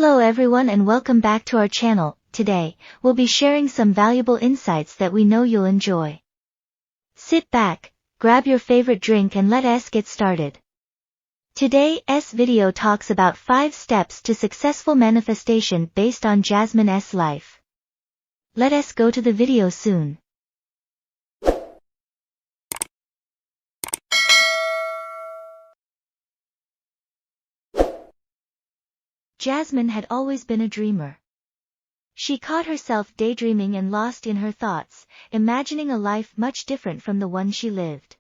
Hello everyone and welcome back to our channel. Today, we'll be sharing some valuable insights that we know you'll enjoy. Sit back, grab your favorite drink and let us get started. Today's video talks about 5 steps to successful manifestation based on Jasmine's life. Let us go to the video soon. Jasmine had always been a dreamer. She caught herself daydreaming and lost in her thoughts, imagining a life much different from the one she lived.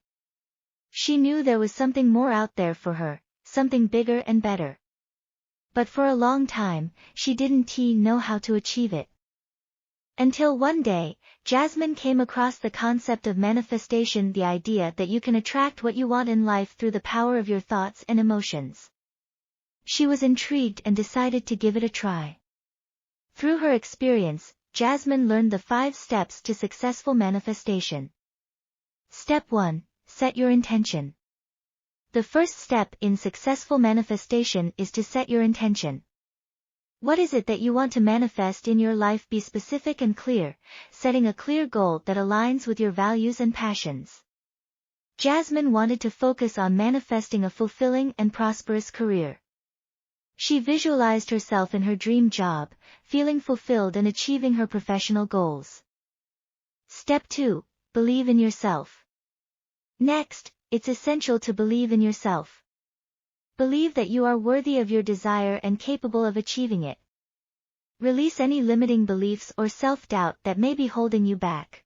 She knew there was something more out there for her, something bigger and better. But for a long time, she didn't know how to achieve it. Until one day, Jasmine came across the concept of manifestation, the idea that you can attract what you want in life through the power of your thoughts and emotions. She was intrigued and decided to give it a try. Through her experience, Jasmine learned the 5 steps to successful manifestation. Step 1. Set your intention. The first step in successful manifestation is to set your intention. What is it that you want to manifest in your life? Be specific and clear, setting a clear goal that aligns with your values and passions. Jasmine wanted to focus on manifesting a fulfilling and prosperous career. She visualized herself in her dream job, feeling fulfilled and achieving her professional goals. Step 2. Believe in yourself. Next, it's essential to believe in yourself. Believe that you are worthy of your desire and capable of achieving it. Release any limiting beliefs or self-doubt that may be holding you back.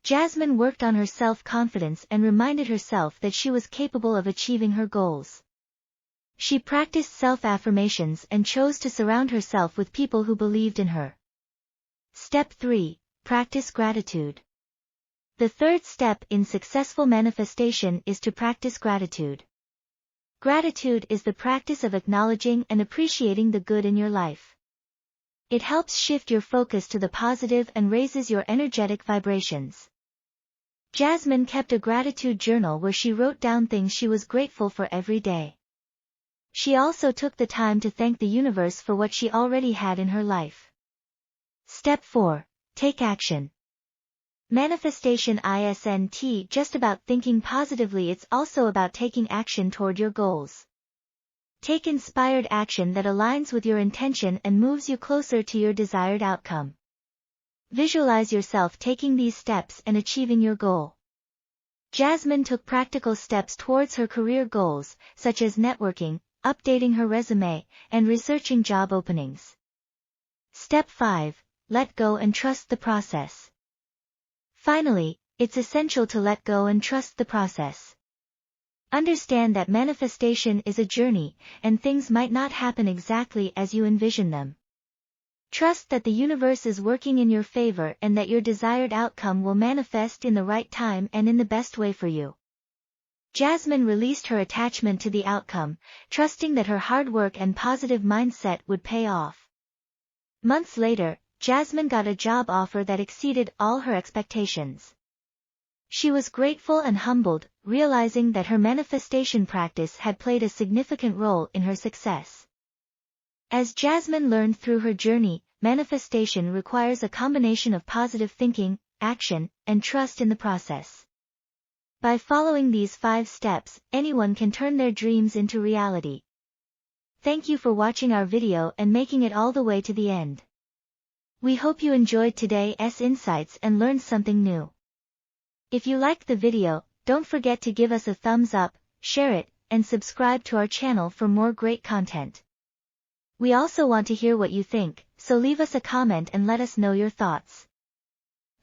Jasmine worked on her self-confidence and reminded herself that she was capable of achieving her goals. She practiced self-affirmations and chose to surround herself with people who believed in her. Step 3. Practice gratitude. The third step in successful manifestation is to practice gratitude. Gratitude is the practice of acknowledging and appreciating the good in your life. It helps shift your focus to the positive and raises your energetic vibrations. Jasmine kept a gratitude journal where she wrote down things she was grateful for every day. She also took the time to thank the universe for what she already had in her life. Step 4. Take action. Manifestation isn't just about thinking positively, it's also about taking action toward your goals. Take inspired action that aligns with your intention and moves you closer to your desired outcome. Visualize yourself taking these steps and achieving your goal. Jasmine took practical steps towards her career goals, such as networking, updating her resume, and researching job openings. Step 5. Let go and trust the process. Finally, it's essential to let go and trust the process. Understand that manifestation is a journey, and things might not happen exactly as you envision them. Trust that the universe is working in your favor and that your desired outcome will manifest in the right time and in the best way for you. Jasmine released her attachment to the outcome, trusting that her hard work and positive mindset would pay off. Months later, Jasmine got a job offer that exceeded all her expectations. She was grateful and humbled, realizing that her manifestation practice had played a significant role in her success. As Jasmine learned through her journey, manifestation requires a combination of positive thinking, action, and trust in the process. By following these 5 steps, anyone can turn their dreams into reality. Thank you for watching our video and making it all the way to the end. We hope you enjoyed today's insights and learned something new. If you liked the video, don't forget to give us a thumbs up, share it, and subscribe to our channel for more great content. We also want to hear what you think, so leave us a comment and let us know your thoughts.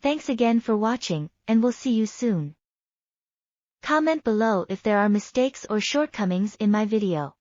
Thanks again for watching, and we'll see you soon. Comment below if there are mistakes or shortcomings in my video.